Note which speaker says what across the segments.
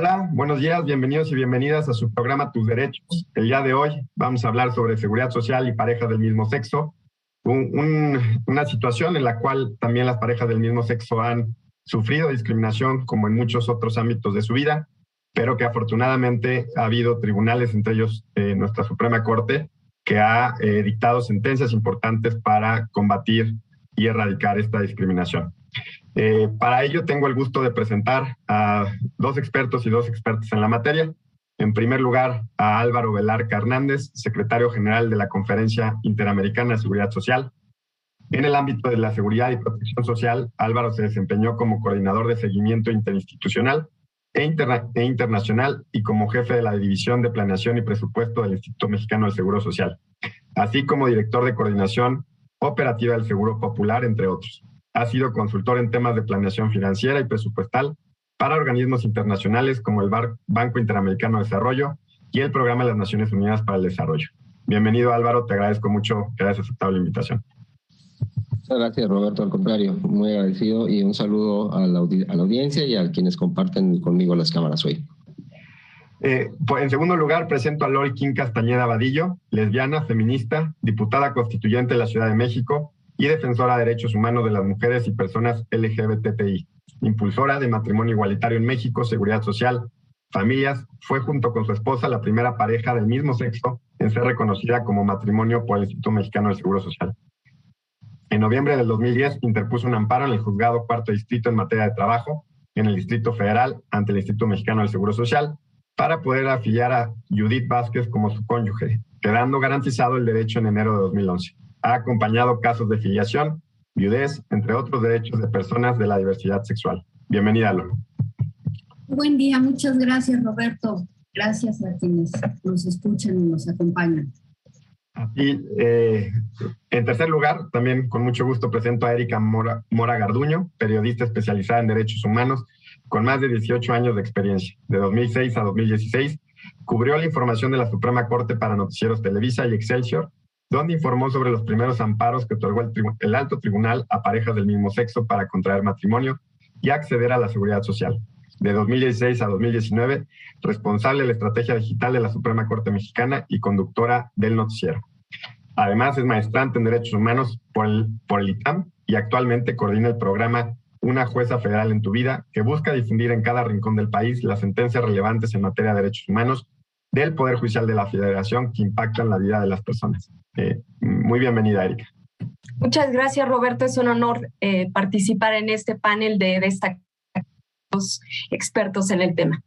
Speaker 1: Hola, buenos días, bienvenidos y bienvenidas a su programa Tus Derechos. El día de hoy vamos a hablar sobre seguridad social y parejas del mismo sexo, una situación en la cual también las parejas del mismo sexo han sufrido discriminación como en muchos otros ámbitos de su vida, pero que afortunadamente ha habido tribunales, entre ellos nuestra Suprema Corte, que ha dictado sentencias importantes para combatir y erradicar esta discriminación. Para ello tengo el gusto de presentar a dos expertos y dos expertas en la materia. En primer lugar, a Álvaro Velarca Hernández, secretario general de la Conferencia Interamericana de Seguridad Social. En el ámbito de la seguridad y protección social, Álvaro se desempeñó como coordinador de seguimiento interinstitucional e internacional y como jefe de la División de Planeación y Presupuesto del Instituto Mexicano del Seguro Social, así como director de coordinación operativa del Seguro Popular, entre otros. Ha sido consultor en temas de planeación financiera y presupuestal para organismos internacionales como el Banco Interamericano de Desarrollo y el Programa de las Naciones Unidas para el Desarrollo. Bienvenido, Álvaro, te agradezco mucho que hayas aceptado la invitación.
Speaker 2: Muchas gracias, Roberto, al contrario, muy agradecido y un saludo a la audiencia y a quienes comparten conmigo las cámaras hoy.
Speaker 1: Pues en segundo lugar, presento a Lori King Castañeda Vadillo, lesbiana, feminista, diputada constituyente de la Ciudad de México y defensora de derechos humanos de las mujeres y personas LGBTI, impulsora de matrimonio igualitario en México, seguridad social, familias. Fue junto con su esposa la primera pareja del mismo sexo en ser reconocida como matrimonio por el Instituto Mexicano del Seguro Social. En noviembre del 2010 interpuso un amparo en el Juzgado Cuarto Distrito en materia de trabajo en el Distrito Federal ante el Instituto Mexicano del Seguro Social para poder afiliar a Judith Vázquez como su cónyuge, quedando garantizado el derecho en enero de 2011. Ha acompañado casos de filiación, viudez, entre otros derechos de personas de la diversidad sexual. Bienvenida, Lolo.
Speaker 3: Buen día, muchas gracias, Roberto. Gracias a quienes nos escuchan y nos acompañan.
Speaker 1: Y en tercer lugar, también con mucho gusto presento a Erika Mora Garduño, periodista especializada en derechos humanos, con más de 18 años de experiencia. De 2006 a 2016, cubrió la información de la Suprema Corte para Noticieros Televisa y Excelsior, donde informó sobre los primeros amparos que otorgó el Alto Tribunal a parejas del mismo sexo para contraer matrimonio y acceder a la seguridad social. De 2016 a 2019, responsable de la estrategia digital de la Suprema Corte Mexicana y conductora del noticiero. Además, es maestrante en Derechos Humanos por el ITAM y actualmente coordina el programa Una Jueza Federal en tu Vida, que busca difundir en cada rincón del país las sentencias relevantes en materia de derechos humanos del Poder Judicial de la Federación que impactan la vida de las personas. Muy bienvenida, Erika.
Speaker 4: Muchas gracias, Roberto. Es un honor participar en este panel de destacados expertos en el tema.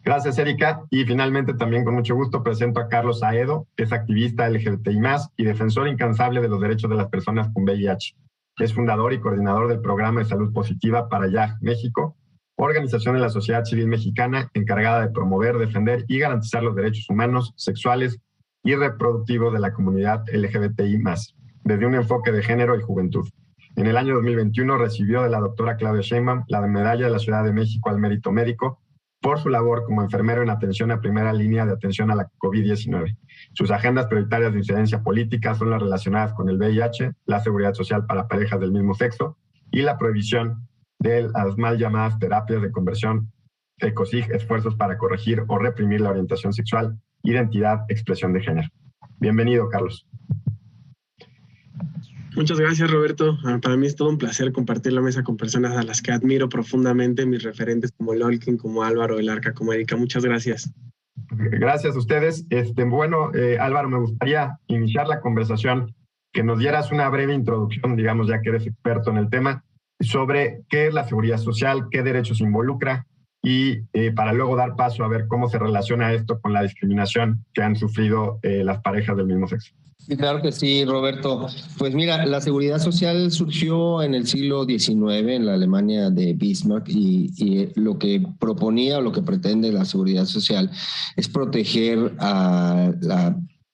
Speaker 1: Gracias, Erika. Y finalmente, también con mucho gusto, presento a Carlos Aedo, que es activista LGBTI+, y defensor incansable de los derechos de las personas con VIH. Es fundador y coordinador del Programa de Salud Positiva para YAG México, organización de la sociedad civil mexicana encargada de promover, defender y garantizar los derechos humanos, sexuales y reproductivos de la comunidad LGBTI+, desde un enfoque de género y juventud. En el año 2021 recibió de la doctora Claudia Sheinbaum la medalla de la Ciudad de México al mérito médico por su labor como enfermero en atención a primera línea de atención a la COVID-19. Sus agendas prioritarias de incidencia política son las relacionadas con el VIH, la seguridad social para parejas del mismo sexo y la prohibición de las mal llamadas terapias de conversión ECOSIG, esfuerzos para corregir o reprimir la orientación sexual, identidad, expresión de género. Bienvenido, Carlos.
Speaker 5: Muchas gracias, Roberto. Para mí es todo un placer compartir la mesa con personas a las que admiro profundamente, mis referentes como Lolkin, como Álvaro Velarca, como Erika. Muchas gracias.
Speaker 1: Gracias a ustedes. Álvaro, me gustaría iniciar la conversación, que nos dieras una breve introducción, digamos, ya que eres experto en el tema, sobre qué es la seguridad social, qué derechos involucra y para luego dar paso a ver cómo se relaciona esto con la discriminación que han sufrido las parejas del mismo sexo.
Speaker 2: Sí, claro que sí, Roberto. Pues mira, la seguridad social surgió en el siglo XIX en la Alemania de Bismarck y lo que proponía o lo que pretende la seguridad social es proteger a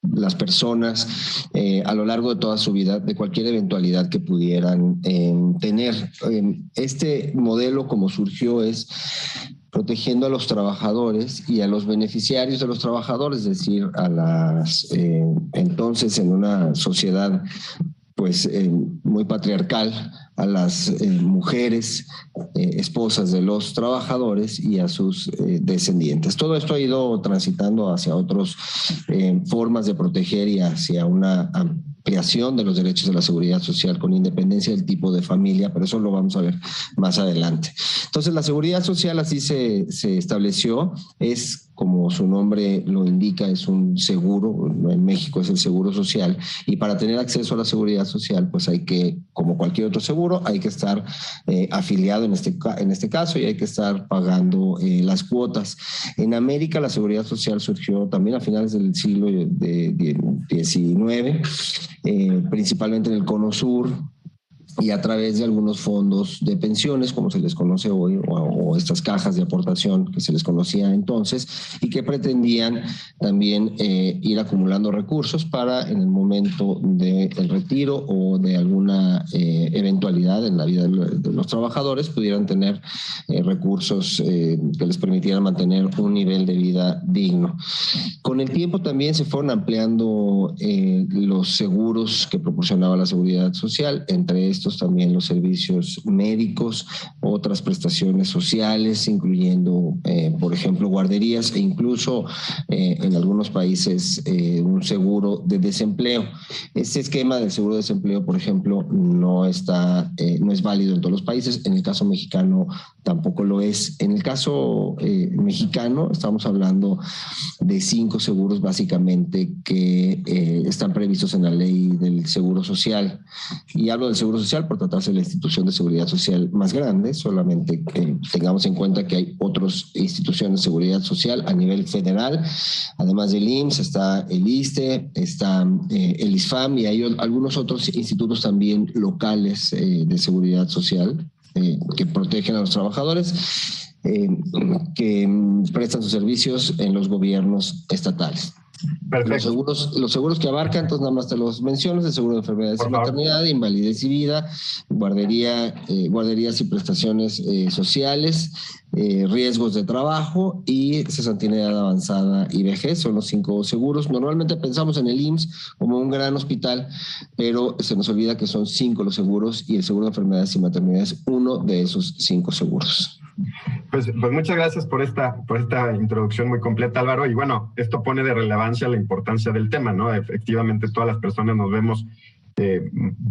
Speaker 2: las personas a lo largo de toda su vida de cualquier eventualidad que pudieran tener. Este modelo, como surgió, es protegiendo a los trabajadores y a los beneficiarios de los trabajadores, es decir, a las entonces en una sociedad pues muy patriarcal, a las mujeres, esposas de los trabajadores y a sus descendientes. Todo esto ha ido transitando hacia otras formas de proteger y hacia una ampliación de los derechos de la seguridad social con independencia del tipo de familia, pero eso lo vamos a ver más adelante. Entonces, la seguridad social así se estableció, es, como su nombre lo indica, es un seguro, en México es el seguro social, y para tener acceso a la seguridad social, pues hay que, como cualquier otro seguro, hay que estar afiliado en este caso y hay que estar pagando las cuotas. En América la seguridad social surgió también a finales del siglo XIX, principalmente en el Cono Sur, y a través de algunos fondos de pensiones, como se les conoce hoy, o estas cajas de aportación que se les conocía entonces, y que pretendían también ir acumulando recursos para, en el momento del retiro o de alguna eventualidad en la vida de los trabajadores, pudieran tener recursos que les permitieran mantener un nivel de vida digno. Con el tiempo también se fueron ampliando los seguros que proporcionaba la seguridad social, entre estos también los servicios médicos, otras prestaciones sociales, incluyendo, por ejemplo, guarderías e incluso en algunos países un seguro de desempleo. Este esquema del seguro de desempleo, por ejemplo, no es válido en todos los países. En el caso mexicano tampoco lo es. En el caso mexicano estamos hablando de 5 seguros básicamente que están previstos en la ley del Seguro Social. Y hablo del Seguro Social por tratarse de la institución de seguridad social más grande, solamente que tengamos en cuenta que hay otras instituciones de seguridad social a nivel federal. Además del IMSS está el ISSSTE, está el ISFAM y hay algunos otros institutos también locales de seguridad social que protegen a los trabajadores que prestan sus servicios en los gobiernos estatales. Los seguros que abarcan, entonces nada más te los menciono: el seguro de enfermedades y maternidad, invalidez y vida, guarderías y prestaciones sociales, riesgos de trabajo y cesantía de edad avanzada y vejez. Son los 5 seguros. Normalmente pensamos en el IMSS como un gran hospital, pero se nos olvida que son 5 los seguros y el seguro de enfermedades y maternidad es uno de esos 5 seguros.
Speaker 1: Pues muchas gracias por esta introducción muy completa, Álvaro. Y bueno, esto pone de relevancia la importancia del tema, ¿no? Efectivamente, todas las personas nos vemos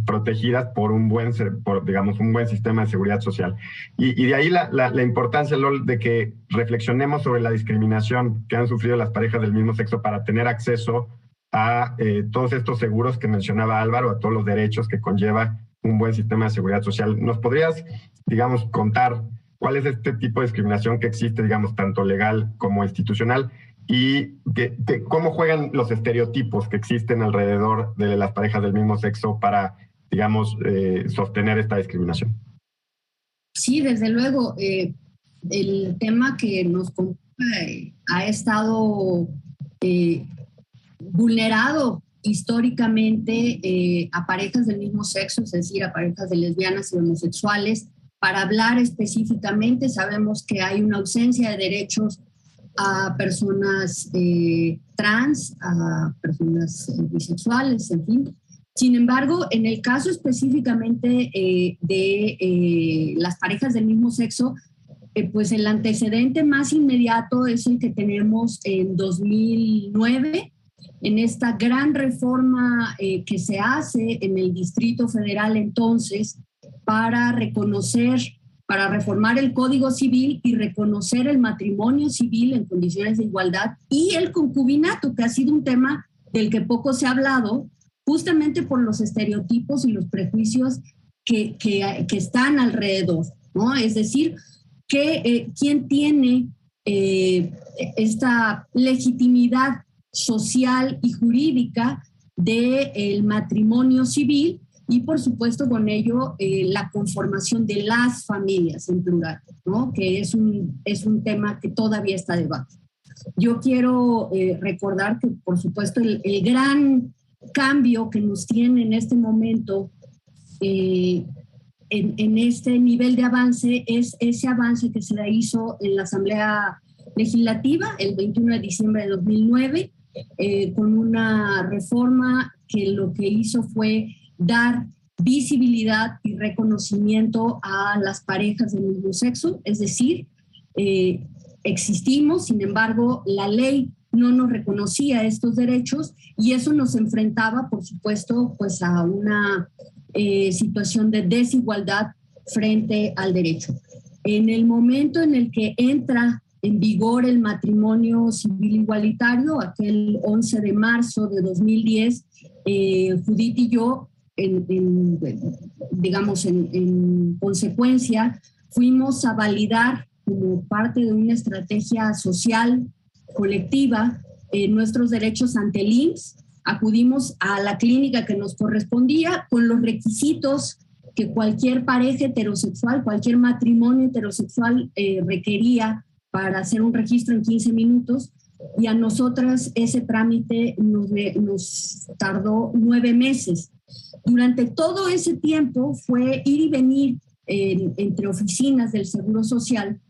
Speaker 1: protegidas por un buen sistema de seguridad social. Y de ahí la importancia, Lol, de que reflexionemos sobre la discriminación que han sufrido las parejas del mismo sexo para tener acceso a todos estos seguros que mencionaba Álvaro, a todos los derechos que conlleva un buen sistema de seguridad social. ¿Nos podrías, contar cuál es este tipo de discriminación que existe, tanto legal como institucional, y cómo juegan los estereotipos que existen alrededor de las parejas del mismo sexo para, sostener esta discriminación?
Speaker 3: Sí, desde luego. El tema que nos convoca ha estado vulnerado históricamente a parejas del mismo sexo, es decir, a parejas de lesbianas y homosexuales. Para hablar específicamente, sabemos que hay una ausencia de derechos a personas trans, a personas bisexuales, en fin. Sin embargo, en el caso específicamente de las parejas del mismo sexo, pues el antecedente más inmediato es el que tenemos en 2009, en esta gran reforma que se hace en el Distrito Federal entonces, para reformar el Código Civil y reconocer el matrimonio civil en condiciones de igualdad y el concubinato, que ha sido un tema del que poco se ha hablado, justamente por los estereotipos y los prejuicios que están alrededor, ¿no? Es decir, ¿quién tiene esta legitimidad social y jurídica del matrimonio civil? Y por supuesto con ello la conformación de las familias en plural, ¿no? Que es un tema que todavía está de debate. Yo quiero recordar que por supuesto el gran cambio que nos tiene en este momento en este nivel de avance es ese avance que se hizo en la Asamblea Legislativa el 21 de diciembre de 2009 con una reforma que lo que hizo fue dar visibilidad y reconocimiento a las parejas del mismo sexo, es decir, existimos, sin embargo, la ley no nos reconocía estos derechos y eso nos enfrentaba, por supuesto, pues a una situación de desigualdad frente al derecho. En el momento en el que entra en vigor el matrimonio civil igualitario, aquel 11 de marzo de 2010, Judith y yo, en consecuencia, fuimos a validar como parte de una estrategia social colectiva nuestros derechos ante el IMSS. Acudimos a la clínica que nos correspondía con los requisitos que cualquier pareja heterosexual, cualquier matrimonio heterosexual requería para hacer un registro en 15 minutos, y a nosotras ese trámite nos tardó 9 meses. Durante todo ese tiempo fue ir y venir entre oficinas del Seguro Social,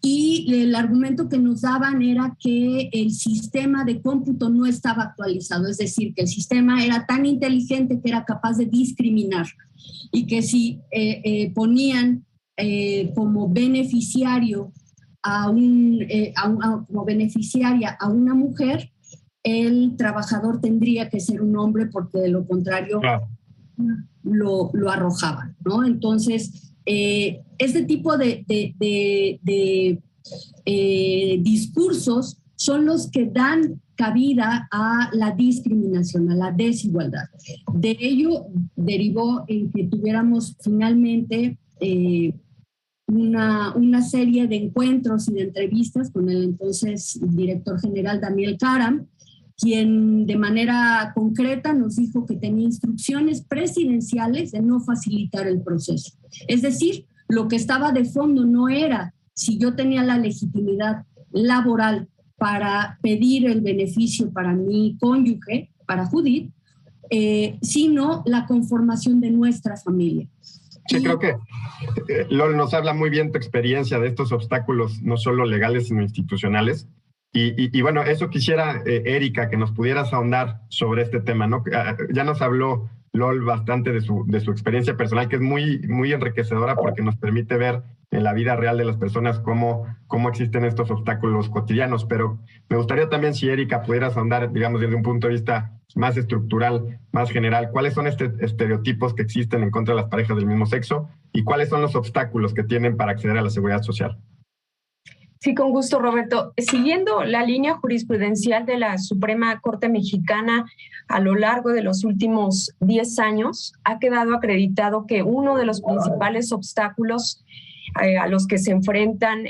Speaker 3: y el argumento que nos daban era que el sistema de cómputo no estaba actualizado, es decir, que el sistema era tan inteligente que era capaz de discriminar, y que si ponían como beneficiario como beneficiaria a una mujer, el trabajador tendría que ser un hombre, porque de lo contrario lo arrojaban, ¿no? Entonces, este tipo de discursos son los que dan cabida a la discriminación, a la desigualdad. De ello derivó en que tuviéramos finalmente una serie de encuentros y de entrevistas con el entonces director general Daniel Karam, quien de manera concreta nos dijo que tenía instrucciones presidenciales de no facilitar el proceso. Es decir, lo que estaba de fondo no era si yo tenía la legitimidad laboral para pedir el beneficio para mi cónyuge, para Judith, sino la conformación de nuestra familia.
Speaker 1: Sí, creo que Lol nos habla muy bien tu experiencia de estos obstáculos, no solo legales, sino institucionales. Y bueno, eso quisiera, Erika, que nos pudieras ahondar sobre este tema, ¿no? Ya nos habló Lol bastante de su experiencia personal, que es muy, muy enriquecedora, porque nos permite ver en la vida real de las personas cómo existen estos obstáculos cotidianos. Pero me gustaría también, si Erika pudieras ahondar, digamos, desde un punto de vista más estructural, más general, ¿cuáles son estos estereotipos que existen en contra de las parejas del mismo sexo y cuáles son los obstáculos que tienen para acceder a la seguridad social?
Speaker 4: Sí, con gusto, Roberto. Siguiendo la línea jurisprudencial de la Suprema Corte Mexicana a lo largo de los últimos 10 años, ha quedado acreditado que uno de los principales obstáculos a los que se enfrentan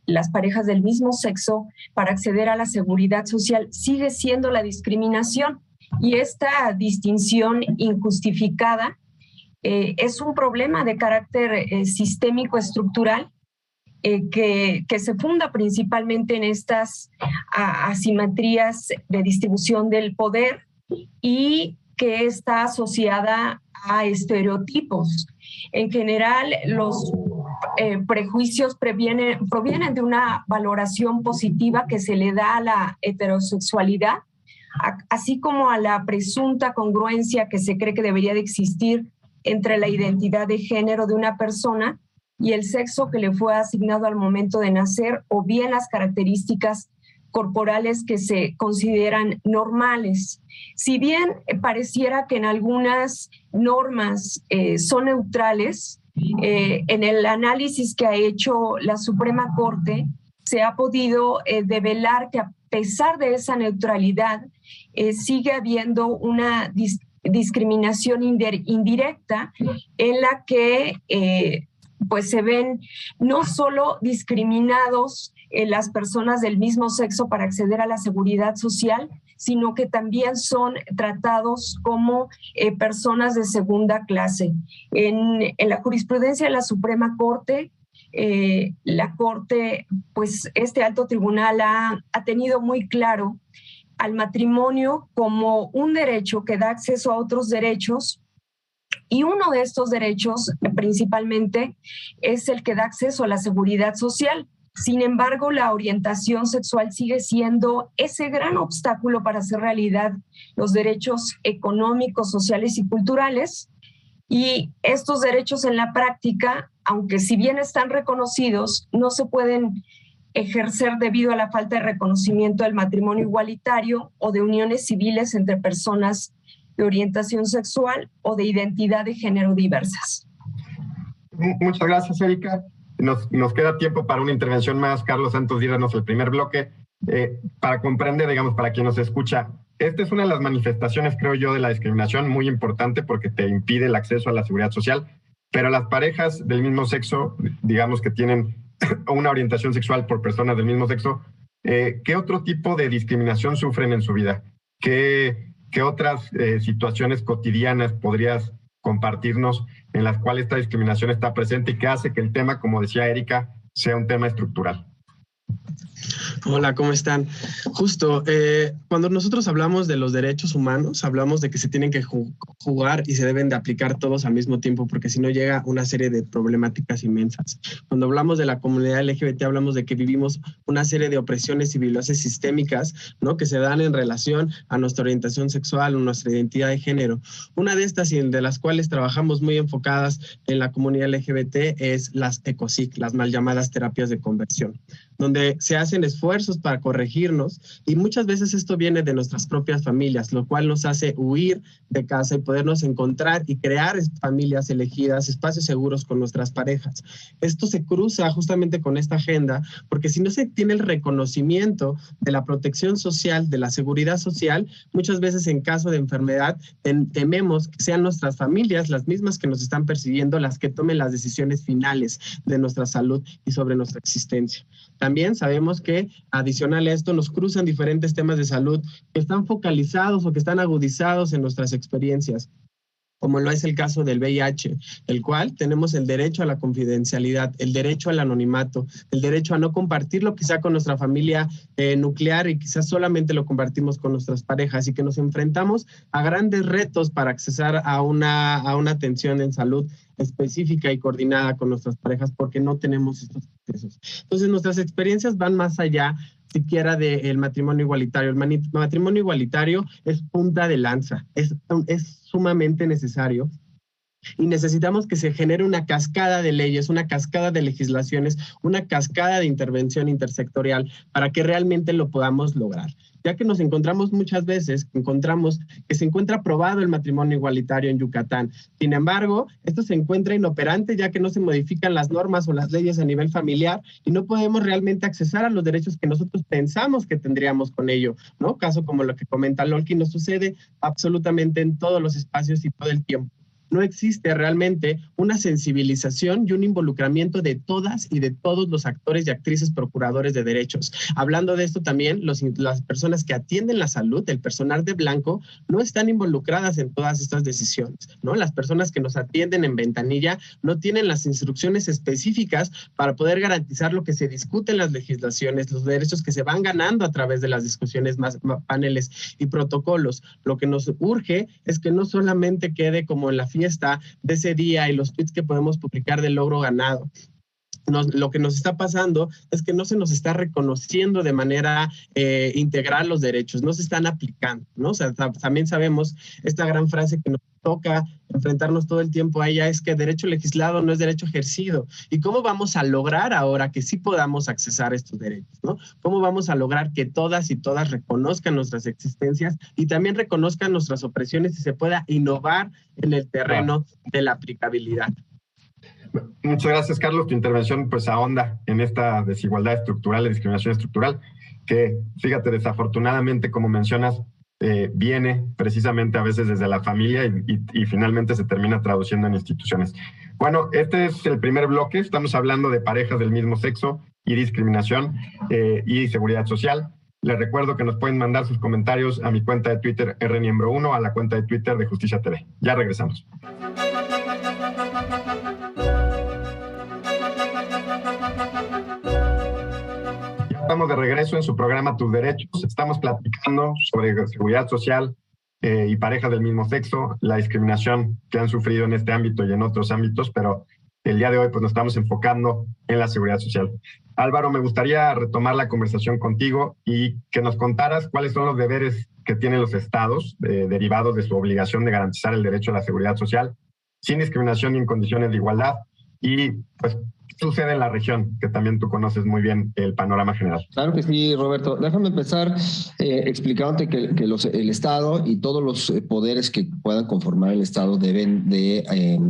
Speaker 4: las parejas del mismo sexo para acceder a la seguridad social sigue siendo la discriminación. Y esta distinción injustificada es un problema de carácter sistémico estructural que se funda principalmente en estas asimetrías de distribución del poder y que está asociada a estereotipos. En general, los prejuicios provienen de una valoración positiva que se le da a la heterosexualidad, así como a la presunta congruencia que se cree que debería de existir entre la identidad de género de una persona y el sexo que le fue asignado al momento de nacer, o bien las características corporales que se consideran normales. Si bien pareciera que en algunas normas son neutrales, en el análisis que ha hecho la Suprema Corte se ha podido develar que a pesar de esa neutralidad sigue habiendo una discriminación indirecta en la que pues se ven no solo discriminados las personas del mismo sexo para acceder a la seguridad social, sino que también son tratados como personas de segunda clase. En la jurisprudencia de la Suprema Corte, la Corte, pues este alto tribunal ha tenido muy claro al matrimonio como un derecho que da acceso a otros derechos. Y uno de estos derechos, principalmente, es el que da acceso a la seguridad social. Sin embargo, la orientación sexual sigue siendo ese gran obstáculo para hacer realidad los derechos económicos, sociales y culturales, Y estos derechos en la práctica, aunque si bien están reconocidos, no se pueden ejercer debido a la falta de reconocimiento del matrimonio igualitario o de uniones civiles entre personas de orientación sexual o de identidad de género diversas.
Speaker 1: Muchas gracias, Erika. Nos queda tiempo para una intervención más. Carlos Santos, díganos el primer bloque. Para comprender, digamos, para quien nos escucha, esta es una de las manifestaciones, creo yo, de la discriminación muy importante porque te impide el acceso a la seguridad social, pero las parejas del mismo sexo, digamos que tienen una orientación sexual por personas del mismo sexo, ¿qué otro tipo de discriminación sufren en su vida? ¿Qué otras situaciones cotidianas podrías compartirnos en las cuales esta discriminación está presente y que hace que el tema, como decía Erika, sea un tema estructural?
Speaker 5: Hola, ¿cómo están? Justo, cuando nosotros hablamos de los derechos humanos, hablamos de que se tienen que jugar y se deben de aplicar todos al mismo tiempo, porque si no llega una serie de problemáticas inmensas. Cuando hablamos de la comunidad LGBT, hablamos de que vivimos una serie de opresiones y violaciones sistémicas, ¿no?, que se dan en relación a nuestra orientación sexual o nuestra identidad de género. Una de estas y de las cuales trabajamos muy enfocadas en la comunidad LGBT es las ECOSIC, las mal llamadas terapias de conversión, donde se hacen esfuerzos para corregirnos y muchas veces esto viene de nuestras propias familias, lo cual nos hace huir de casa y podernos encontrar y crear familias elegidas, espacios seguros con nuestras parejas. Esto se cruza justamente con esta agenda porque si no se tiene el reconocimiento de la protección social, de la seguridad social, muchas veces en caso de enfermedad tememos que sean nuestras familias las mismas que nos están persiguiendo las que tomen las decisiones finales de nuestra salud y sobre nuestra existencia. También sabemos que adicional a esto nos cruzan diferentes temas de salud que están focalizados o que están agudizados en nuestras experiencias, como lo es el caso del VIH, el cual tenemos el derecho a la confidencialidad, el derecho al anonimato, el derecho a no compartirlo quizá con nuestra familia nuclear y quizás solamente lo compartimos con nuestras parejas y que nos enfrentamos a grandes retos para accesar a una atención en salud específica y coordinada con nuestras parejas porque no tenemos estos accesos. Entonces nuestras experiencias van más allá siquiera del matrimonio igualitario. El matrimonio igualitario es punta de lanza, es sumamente necesario y necesitamos que se genere una cascada de leyes, una cascada de legislaciones, una cascada de intervención intersectorial para que realmente lo podamos lograr. Ya que nos encontramos muchas veces, que se encuentra aprobado el matrimonio igualitario en Yucatán. Sin embargo, esto se encuentra inoperante ya que no se modifican las normas o las leyes a nivel familiar y no podemos realmente accesar a los derechos que nosotros pensamos que tendríamos con ello, ¿no? Caso como lo que comenta Lolkin, nos sucede absolutamente en todos los espacios y todo el tiempo. No existe realmente una sensibilización y un involucramiento de todas y de todos los actores y actrices procuradores de derechos. Hablando de esto también, las personas que atienden la salud, el personal de blanco, no están involucradas en todas estas decisiones, ¿no? Las personas que nos atienden en ventanilla no tienen las instrucciones específicas para poder garantizar lo que se discute en las legislaciones, los derechos que se van ganando a través de las discusiones, más paneles y protocolos. Lo que nos urge es que no solamente quede como en la fiesta de ese día y los tweets que podemos publicar del logro ganado. Lo que nos está pasando es que no se nos está reconociendo de manera integral los derechos, no se están aplicando, ¿no? O sea, también sabemos esta gran frase que nos toca enfrentarnos todo el tiempo a ella, es que derecho legislado no es derecho ejercido. ¿Y cómo vamos a lograr ahora que sí podamos accesar a estos derechos, ¿no? ¿Cómo vamos a lograr que todas y todas reconozcan nuestras existencias y también reconozcan nuestras opresiones y se pueda innovar en el terreno de la aplicabilidad?
Speaker 1: Muchas gracias, Carlos. Tu intervención pues ahonda en esta desigualdad estructural, discriminación estructural, que fíjate, desafortunadamente, como mencionas, viene precisamente a veces desde la familia y finalmente se termina traduciendo en instituciones. Bueno, este es el primer bloque. Estamos hablando de parejas del mismo sexo y discriminación y seguridad social. Les recuerdo que nos pueden mandar sus comentarios a mi cuenta de Twitter, rniembro1, a la cuenta de Twitter de Justicia TV. Ya regresamos. Estamos de regreso en su programa Tus Derechos. Estamos platicando sobre seguridad social y parejas del mismo sexo, la discriminación que han sufrido en este ámbito y en otros ámbitos, pero el día de hoy pues nos estamos enfocando en la seguridad social. Álvaro, me gustaría retomar la conversación contigo y que nos contaras cuáles son los deberes que tienen los estados derivados de su obligación de garantizar el derecho a la seguridad social sin discriminación y en condiciones de igualdad. Y pues sucede en la región, que también tú conoces muy bien el panorama general.
Speaker 2: Claro que sí, Roberto. Déjame empezar explicándote que el Estado y todos los poderes que puedan conformar el Estado deben de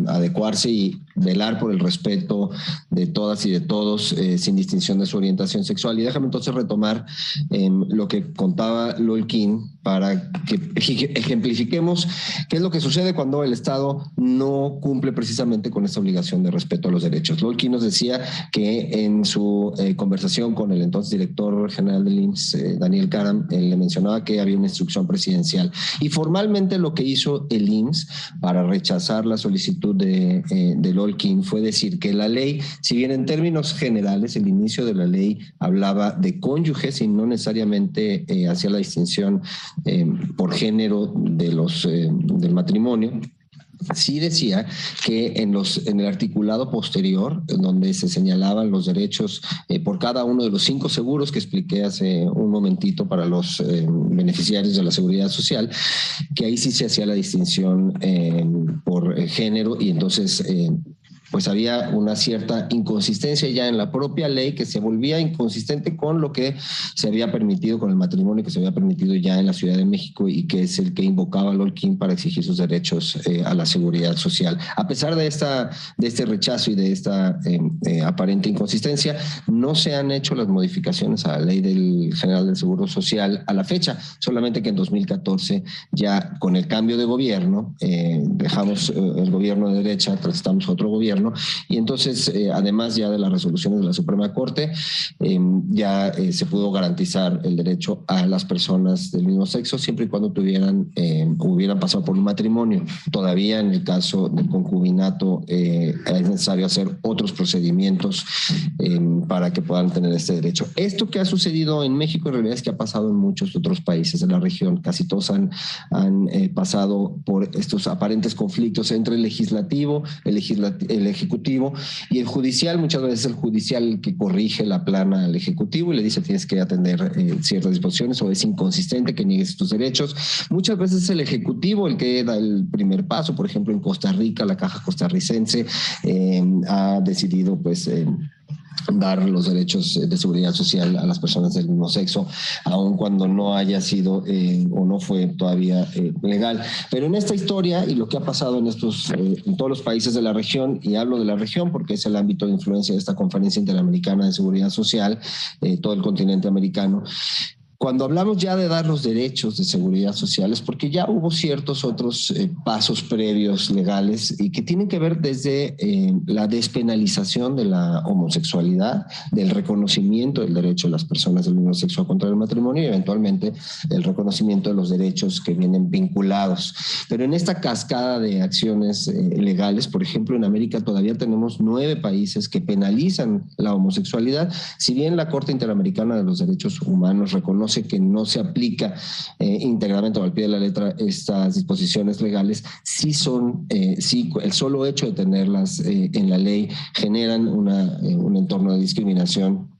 Speaker 2: adecuarse y velar por el respeto de todas y de todos sin distinción de su orientación sexual. Y déjame entonces retomar lo que contaba Lolkin para que ejemplifiquemos qué es lo que sucede cuando el Estado no cumple precisamente con esta obligación de respeto a los derechos. Lolkin nos decía que en su conversación con el entonces director general del IMSS, Daniel Karam, le mencionaba que había una instrucción presidencial. Y formalmente lo que hizo el IMSS para rechazar la solicitud de Lolkin fue decir que la ley, si bien en términos generales el inicio de la ley hablaba de cónyuges y no necesariamente hacía la distinción por género del matrimonio, sí decía que en el articulado posterior, donde se señalaban los derechos por cada uno de los 5 seguros que expliqué hace un momentito para los beneficiarios de la seguridad social, que ahí sí se hacía la distinción por género y entonces pues había una cierta inconsistencia ya en la propia ley que se volvía inconsistente con lo que se había permitido, con el matrimonio que se había permitido ya en la Ciudad de México y que es el que invocaba Lolkin para exigir sus derechos a la seguridad social. A pesar de este rechazo y de esta aparente inconsistencia, no se han hecho las modificaciones a la Ley General del Seguro Social a la fecha, solamente que en 2014 ya con el cambio de gobierno, dejamos el gobierno de derecha, tratamos otro gobierno, y entonces además ya de las resoluciones de la Suprema Corte ya se pudo garantizar el derecho a las personas del mismo sexo siempre y cuando hubieran pasado por un matrimonio. Todavía en el caso del concubinato es necesario hacer otros procedimientos para que puedan tener este derecho. Esto que ha sucedido en México en realidad es que ha pasado en muchos otros países de la región. Casi todos han pasado por estos aparentes conflictos entre el legislativo, el ejecutivo y el judicial. Muchas veces el judicial que corrige la plana al ejecutivo y le dice tienes que atender ciertas disposiciones o es inconsistente que niegues tus derechos. Muchas veces es el ejecutivo el que da el primer paso. Por ejemplo, en Costa Rica, la Caja Costarricense ha decidido pues dar los derechos de seguridad social a las personas del mismo sexo, aun cuando no haya sido o no fue todavía legal. Pero en esta historia y lo que ha pasado en todos los países de la región, y hablo de la región porque es el ámbito de influencia de esta Conferencia Interamericana de Seguridad Social, todo el continente americano, cuando hablamos ya de dar los derechos de seguridad social es porque ya hubo ciertos otros pasos previos legales y que tienen que ver desde la despenalización de la homosexualidad, del reconocimiento del derecho de las personas del mismo sexo a contraer el matrimonio y eventualmente el reconocimiento de los derechos que vienen vinculados. Pero en esta cascada de acciones legales, por ejemplo, en América todavía tenemos 9 países que penalizan la homosexualidad, si bien la Corte Interamericana de los Derechos Humanos reconoce que no se aplica íntegramente o al pie de la letra estas disposiciones legales, sí el solo hecho de tenerlas en la ley generan un entorno de discriminación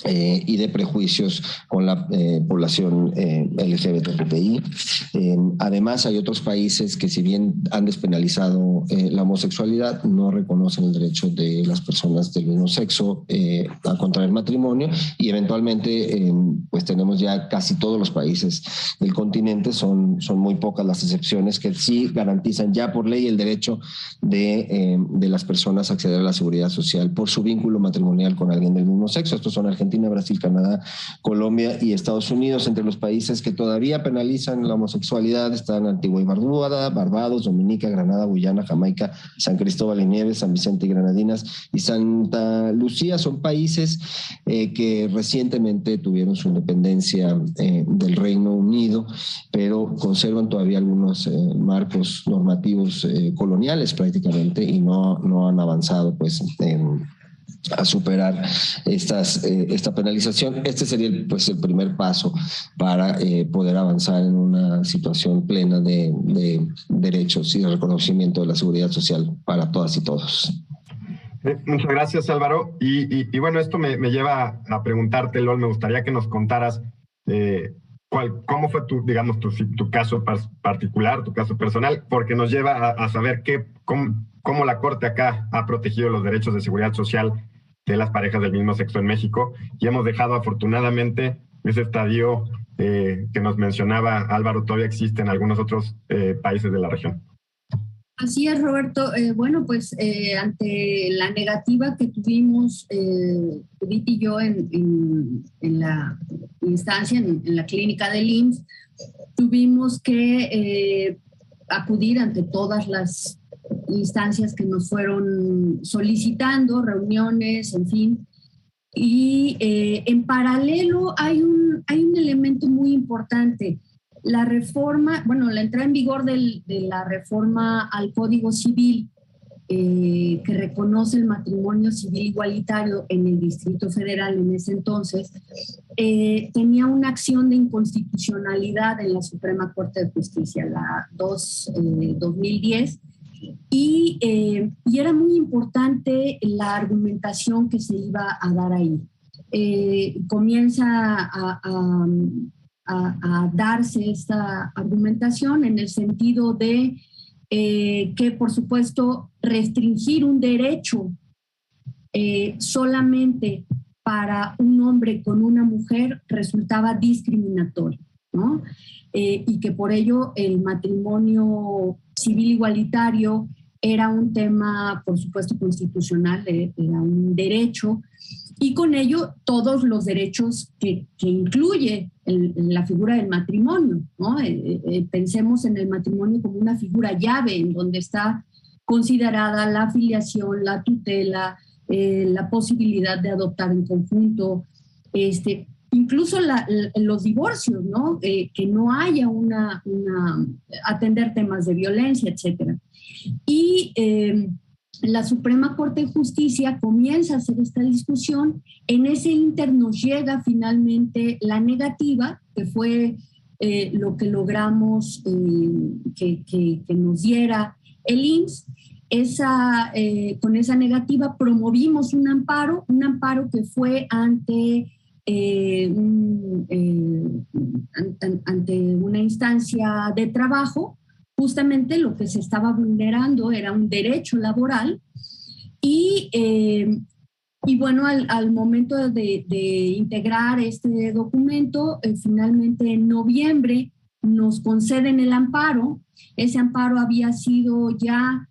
Speaker 2: y de prejuicios con la población LGBTI. Además, hay otros países que si bien han despenalizado la homosexualidad, no reconocen el derecho de las personas del mismo sexo a contraer matrimonio y eventualmente pues tenemos ya casi todos los países del continente, son muy pocas las excepciones que sí garantizan ya por ley el derecho de las personas a acceder a la seguridad social por su vínculo matrimonial con alguien del mismo sexo. Estos son Argentina, Brasil, Canadá, Colombia y Estados Unidos. Entre los países que todavía penalizan la homosexualidad están Antigua y Barbuda, Barbados, Dominica, Granada, Guyana, Jamaica, San Cristóbal y Nieves, San Vicente y Granadinas y Santa Lucía. Son países que recientemente tuvieron su independencia del Reino Unido, pero conservan todavía algunos marcos normativos coloniales prácticamente y no han avanzado pues a superar esta penalización. Este sería el primer paso para poder avanzar en una situación plena de derechos y de reconocimiento de la seguridad social para todas y todos.
Speaker 1: Muchas gracias, Álvaro. Y bueno, esto me lleva a preguntarte, Lol, me gustaría que nos contaras ¿Cómo fue tu caso particular, tu caso personal? Porque nos lleva a saber cómo la Corte acá ha protegido los derechos de seguridad social de las parejas del mismo sexo en México, y hemos dejado afortunadamente ese estadio que nos mencionaba Álvaro todavía existe en algunos otros países de la región.
Speaker 3: Así es, Roberto. Bueno, pues ante la negativa que tuvimos, Judith y yo en la instancia, en la clínica del IMSS, tuvimos que acudir ante todas las instancias que nos fueron solicitando, reuniones, en fin. Y en paralelo hay un elemento muy importante. La reforma, la entrada en vigor de la reforma al Código Civil que reconoce el matrimonio civil igualitario en el Distrito Federal en ese entonces, tenía una acción de inconstitucionalidad en la Suprema Corte de Justicia, la 2010, y era muy importante la argumentación que se iba a dar ahí. Comienza a darse esta argumentación en el sentido de que, por supuesto, restringir un derecho solamente para un hombre con una mujer resultaba discriminatorio, ¿no? Y que por ello el matrimonio civil igualitario era un tema, por supuesto, constitucional, era un derecho, y con ello todos los derechos que incluye la figura del matrimonio, ¿no? Pensemos en el matrimonio como una figura llave en donde está considerada la filiación, la tutela, la posibilidad de adoptar en conjunto, incluso los divorcios, ¿no? Que no haya atender temas de violencia, etcétera. Y la Suprema Corte de Justicia comienza a hacer esta discusión. En ese inter nos llega finalmente la negativa, que fue lo que logramos que nos diera el IMSS. Con esa negativa promovimos un amparo que fue ante una instancia de trabajo. Justamente lo que se estaba vulnerando era un derecho laboral y bueno, al momento de integrar este documento, finalmente en noviembre nos conceden el amparo. Ese amparo había sido ya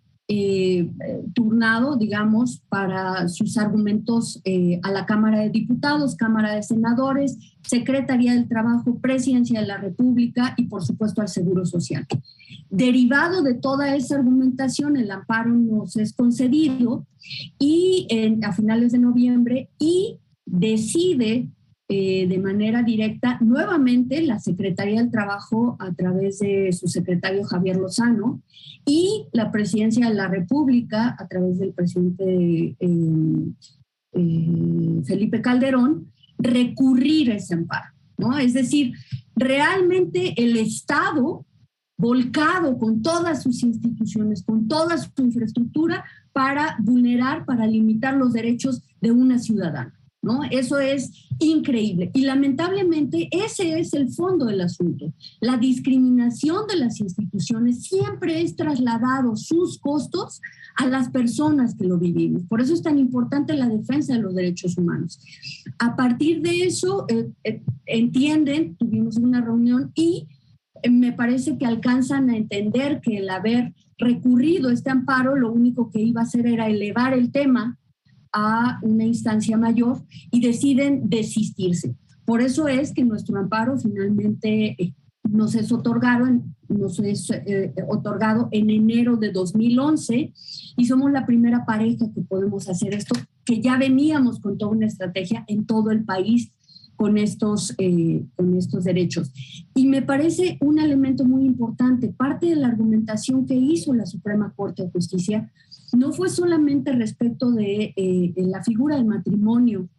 Speaker 3: turnado, digamos, para sus argumentos a la Cámara de Diputados, Cámara de Senadores, Secretaría del Trabajo, Presidencia de la República y, por supuesto, al Seguro Social. Derivado de toda esa argumentación, el amparo nos es concedido y a finales de noviembre, y decide de manera directa nuevamente la Secretaría del Trabajo a través de su secretario Javier Lozano y la Presidencia de la República a través del presidente Felipe Calderón, recurrir a ese amparo, ¿no? Es decir, realmente el Estado volcado con todas sus instituciones, con toda su infraestructura para vulnerar, para limitar los derechos de una ciudadana, ¿no? Eso es increíble. Y lamentablemente ese es el fondo del asunto. La discriminación de las instituciones siempre es trasladado sus costos a las personas que lo vivimos. Por eso es tan importante la defensa de los derechos humanos. A partir de eso, tuvimos una reunión y me parece que alcanzan a entender que el haber recurrido a este amparo lo único que iba a hacer era elevar el tema a una instancia mayor y deciden desistirse. Por eso es que nuestro amparo finalmente nos es otorgado en enero de 2011 y somos la primera pareja que podemos hacer esto, que ya veníamos con toda una estrategia en todo el país con estos derechos. Y me parece un elemento muy importante. Parte de la argumentación que hizo la Suprema Corte de Justicia no fue solamente respecto de la figura del matrimonio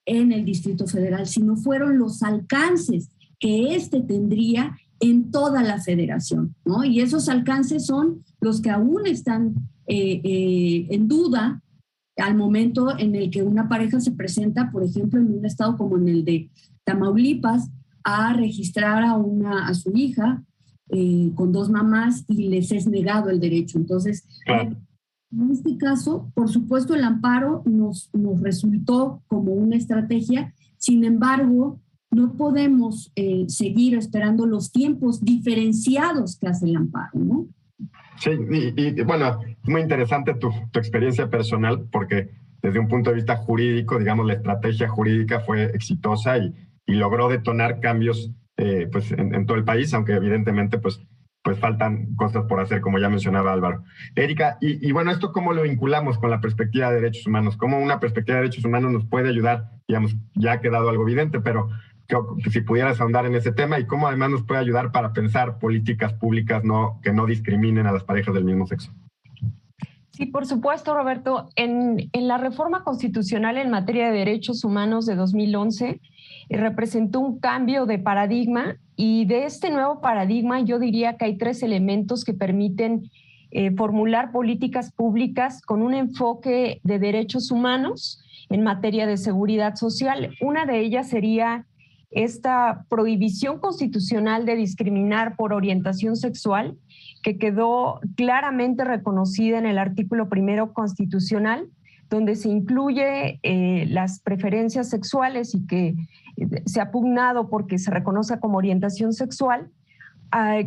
Speaker 3: en el Distrito Federal, sino fueron los alcances que tendría en toda la federación, ¿no? Y esos alcances son los que aún están en duda al momento en el que una pareja se presenta, por ejemplo, en un estado como en el de Tamaulipas a registrar a su hija con 2 mamás y les es negado el derecho. Entonces, en este caso, por supuesto, el amparo nos resultó como una estrategia. Sin embargo, no podemos seguir esperando los tiempos diferenciados que hace el amparo, ¿no?
Speaker 1: Sí, y bueno, es muy interesante tu experiencia personal, porque desde un punto de vista jurídico, digamos, la estrategia jurídica fue exitosa y logró detonar cambios pues en todo el país, aunque evidentemente pues faltan cosas por hacer, como ya mencionaba Álvaro. Erika, y bueno, ¿esto cómo lo vinculamos con la perspectiva de derechos humanos? ¿Cómo una perspectiva de derechos humanos nos puede ayudar? Digamos, ya ha quedado algo evidente, pero que si pudieras ahondar en ese tema, y cómo además nos puede ayudar para pensar políticas públicas que no discriminen a las parejas del mismo sexo.
Speaker 4: Sí, por supuesto, Roberto. En la reforma constitucional en materia de derechos humanos de 2011 representó un cambio de paradigma, y de este nuevo paradigma yo diría que hay 3 elementos que permiten formular políticas públicas con un enfoque de derechos humanos en materia de seguridad social. Una de ellas sería esta prohibición constitucional de discriminar por orientación sexual, que quedó claramente reconocida en el artículo 1 constitucional, donde se incluye las preferencias sexuales y que se ha pugnado porque se reconozca como orientación sexual,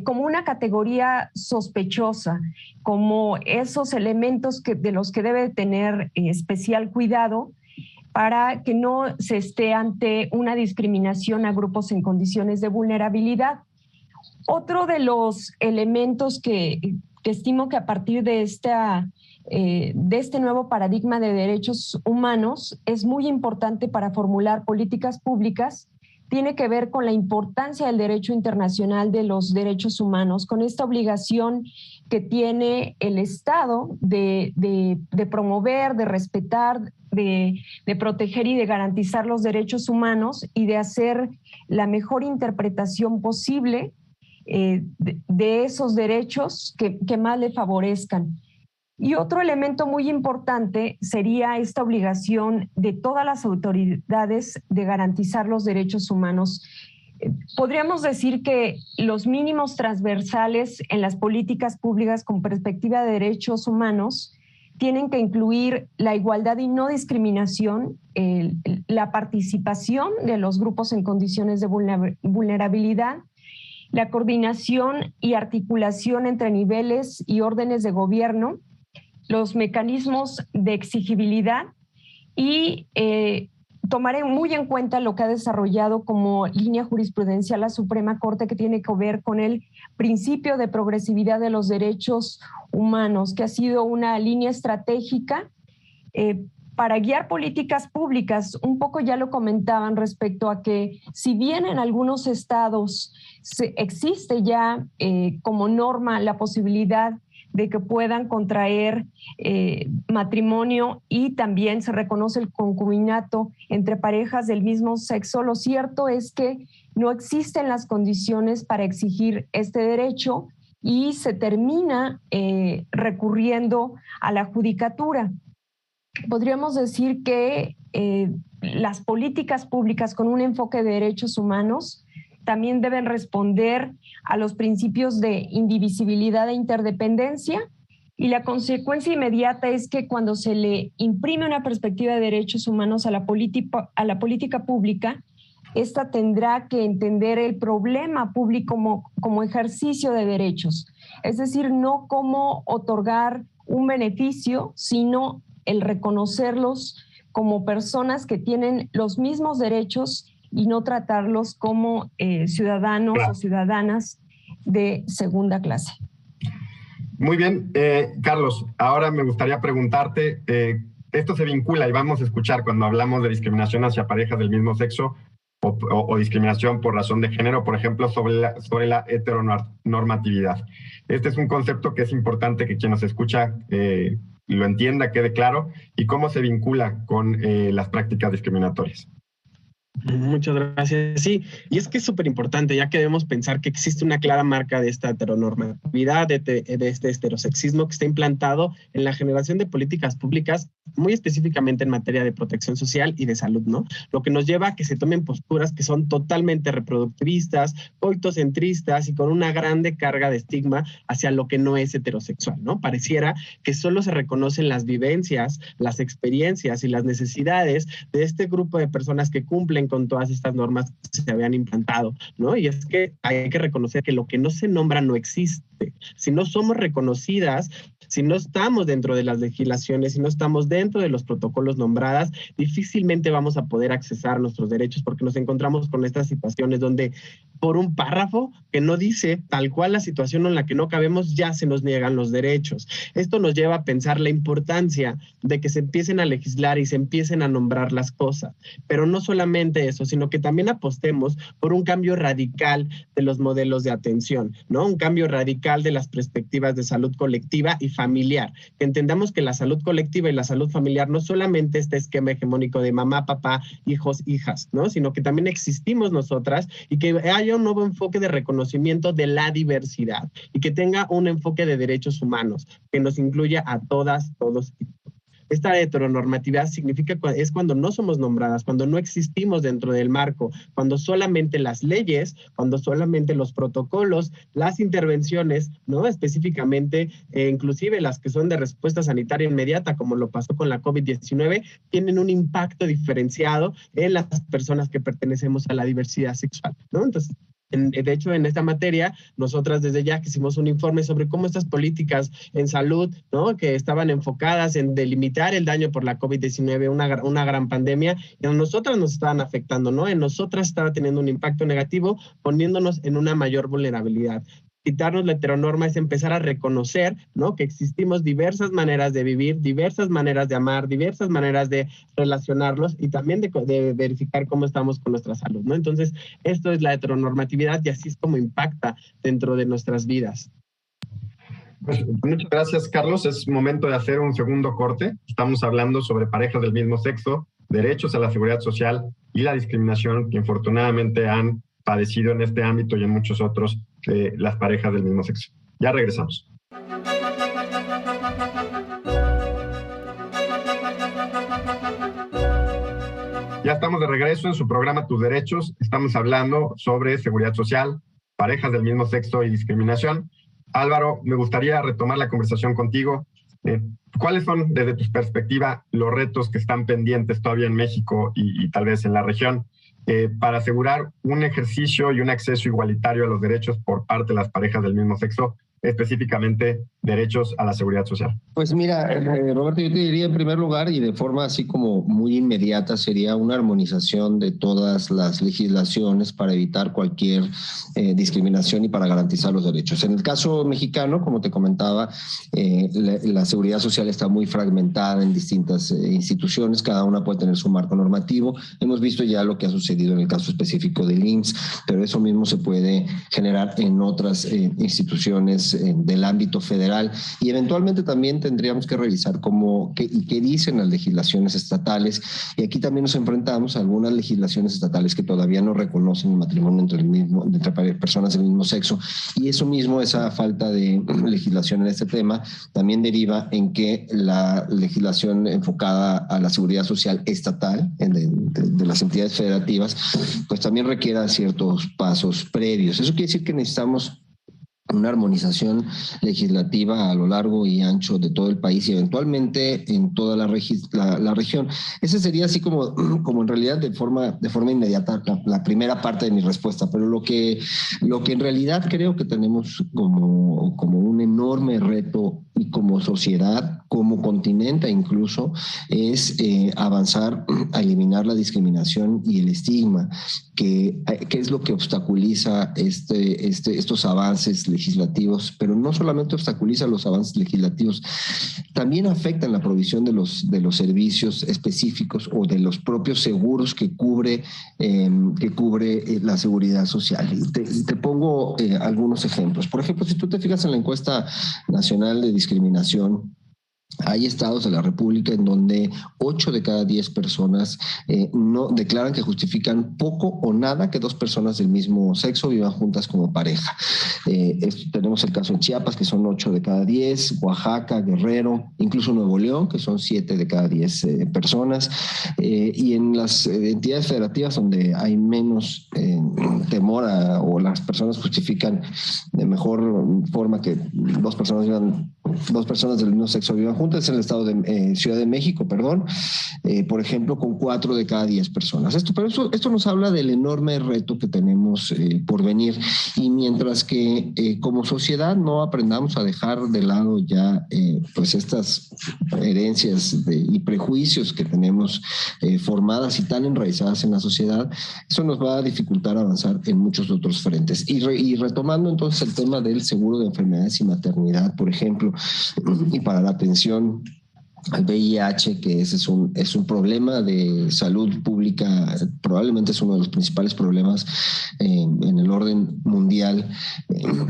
Speaker 4: como una categoría sospechosa, como esos elementos de los que debe tener especial cuidado para que no se esté ante una discriminación a grupos en condiciones de vulnerabilidad. Otro de los elementos que estimo que a partir de este nuevo paradigma de derechos humanos es muy importante para formular políticas públicas tiene que ver con la importancia del derecho internacional de los derechos humanos, con esta obligación que tiene el Estado de promover, de respetar, de proteger y de garantizar los derechos humanos y de hacer la mejor interpretación posible de esos derechos que más le favorezcan. Y otro elemento muy importante sería esta obligación de todas las autoridades de garantizar los derechos humanos. Podríamos decir que los mínimos transversales en las políticas públicas con perspectiva de derechos humanos tienen que incluir la igualdad y no discriminación, la participación de los grupos en condiciones de vulnerabilidad, la coordinación y articulación entre niveles y órdenes de gobierno, los mecanismos de exigibilidad y tomaré muy en cuenta lo que ha desarrollado como línea jurisprudencial la Suprema Corte, que tiene que ver con el principio de progresividad de los derechos humanos, que ha sido una línea estratégica para guiar políticas públicas. Un poco ya lo comentaban respecto a que si bien en algunos estados existe ya como norma la posibilidad de que puedan contraer matrimonio y también se reconoce el concubinato entre parejas del mismo sexo, lo cierto es que no existen las condiciones para exigir este derecho y se termina recurriendo a la judicatura. Podríamos decir que las políticas públicas con un enfoque de derechos humanos también deben responder a los principios de indivisibilidad e interdependencia, y la consecuencia inmediata es que cuando se le imprime una perspectiva de derechos humanos a la política pública, esta tendrá que entender el problema público como ejercicio de derechos, es decir, no como otorgar un beneficio, sino el reconocerlos como personas que tienen los mismos derechos y no tratarlos como ciudadanos o ciudadanas de segunda clase.
Speaker 1: Muy bien, Carlos, ahora me gustaría preguntarte, esto se vincula y vamos a escuchar cuando hablamos de discriminación hacia parejas del mismo sexo o discriminación por razón de género, por ejemplo, sobre la heteronormatividad. Este es un concepto que es importante que quien nos escucha lo entienda, quede claro, y cómo se vincula con las prácticas discriminatorias.
Speaker 5: Muchas gracias. Sí, y es que es súper importante, ya que debemos pensar que existe una clara marca de esta heteronormatividad, de este heterosexismo que está implantado en la generación de políticas públicas, muy específicamente en materia de protección social y de salud, ¿no? Lo que nos lleva a que se tomen posturas que son totalmente reproductivistas, coitocentristas y con una grande carga de estigma hacia lo que no es heterosexual, ¿no? Pareciera que solo se reconocen las vivencias, las experiencias y las necesidades de este grupo de personas que cumplen con todas estas normas que se habían implantado, ¿no? Y es que hay que reconocer que lo que no se nombra no existe. Si no somos reconocidas, si no estamos dentro de las legislaciones, si no estamos dentro de los protocolos nombradas, difícilmente vamos a poder accesar nuestros derechos porque nos encontramos con estas situaciones donde por un párrafo que no dice tal cual la situación en la que no cabemos, ya se nos niegan los derechos. Esto nos lleva a pensar la importancia de que se empiecen a legislar y se empiecen a nombrar las cosas. Pero no solamente eso, sino que también apostemos por un cambio radical de los modelos de atención, ¿no? Un cambio radical de las perspectivas de salud colectiva y familiar. Que entendamos que la salud colectiva y la salud familiar no solamente este esquema hegemónico de mamá, papá, hijos, hijas, ¿no? Sino que también existimos nosotras y que haya un nuevo enfoque de reconocimiento de la diversidad y que tenga un enfoque de derechos humanos que nos incluya a todas, todos y todos. Esta heteronormatividad significa es cuando no somos nombradas, cuando no existimos dentro del marco, cuando solamente las leyes, cuando solamente los protocolos, las intervenciones, ¿no? Específicamente, inclusive las que son de respuesta sanitaria inmediata, como lo pasó con la COVID-19, tienen un impacto diferenciado en las personas que pertenecemos a la diversidad sexual, ¿no? Entonces, de hecho, en esta materia, nosotras desde ya hicimos un informe sobre cómo estas políticas en salud, ¿no? Que estaban enfocadas en delimitar el daño por la COVID-19, una gran pandemia, y a nosotras nos estaban afectando, ¿no? En nosotras estaba teniendo un impacto negativo, poniéndonos en una mayor vulnerabilidad. Quitarnos la heteronorma es empezar a reconocer, ¿no? Que existimos diversas maneras de vivir, diversas maneras de amar, diversas maneras de relacionarlos y también de verificar cómo estamos con nuestra salud, ¿no? Entonces, esto es la heteronormatividad y así es como impacta dentro de nuestras vidas.
Speaker 1: Pues, muchas gracias, Carlos. Es momento de hacer un segundo corte. Estamos hablando sobre parejas del mismo sexo, derechos a la seguridad social y la discriminación que infortunadamente han padecido en este ámbito y en muchos otros las parejas del mismo sexo. Ya regresamos. Ya estamos de regreso en su programa Tus Derechos. Estamos hablando sobre seguridad social, parejas del mismo sexo y discriminación. Álvaro, me gustaría retomar la conversación contigo. ¿Cuáles son, desde tu perspectiva, los retos que están pendientes todavía en México y tal vez en la región para asegurar un ejercicio y un acceso igualitario a los derechos por parte de las parejas del mismo sexo, específicamente derechos a la seguridad social?
Speaker 2: Pues mira, Roberto, yo te diría en primer lugar y de forma así como muy inmediata sería una armonización de todas las legislaciones para evitar cualquier discriminación y para garantizar los derechos. En el caso mexicano, como te comentaba, la seguridad social está muy fragmentada en distintas instituciones, cada una puede tener su marco normativo. Hemos visto ya lo que ha sucedido en el caso específico del IMSS, pero eso mismo se puede generar en otras instituciones del ámbito federal y eventualmente también tendríamos que revisar qué dicen las legislaciones estatales, y aquí también nos enfrentamos a algunas legislaciones estatales que todavía no reconocen el matrimonio entre personas del mismo sexo, y eso mismo, esa falta de legislación en este tema también deriva en que la legislación enfocada a la seguridad social estatal de las entidades federativas pues también requiera ciertos pasos previos. Eso quiere decir que necesitamos una armonización legislativa a lo largo y ancho de todo el país y eventualmente en toda la región. Ese sería así como en realidad de forma inmediata la primera parte de mi respuesta, pero lo que en realidad creo que tenemos como un enorme reto y como sociedad, como continente incluso, es avanzar a eliminar la discriminación y el estigma, que es lo que obstaculiza estos avances legislativos, pero no solamente obstaculiza los avances legislativos, también afectan la provisión de los servicios específicos o de los propios seguros que cubre la seguridad social. Y te pongo algunos ejemplos. Por ejemplo, si tú te fijas en la encuesta nacional de discriminación Hay estados de la República en donde 8 de cada 10 personas no declaran que justifican poco o nada que 2 personas del mismo sexo vivan juntas como pareja. Tenemos el caso de Chiapas, que son 8 de cada 10, Oaxaca, Guerrero, incluso Nuevo León, que son 7 de cada 10 personas. Y en las entidades federativas donde hay menos temor o las personas justifican de mejor forma que 2 personas del mismo sexo vivan juntas, es el estado de Ciudad de México, por ejemplo, con 4 de cada 10 personas. Esto nos habla del enorme reto que tenemos por venir, y mientras que como sociedad no aprendamos a dejar de lado ya pues estas herencias y prejuicios que tenemos formadas y tan enraizadas en la sociedad, eso nos va a dificultar avanzar en muchos otros frentes. Y retomando entonces el tema del seguro de enfermedades y maternidad, por ejemplo, y para la atención al VIH, que ese es un problema de salud pública, probablemente es uno de los principales problemas en el orden mundial.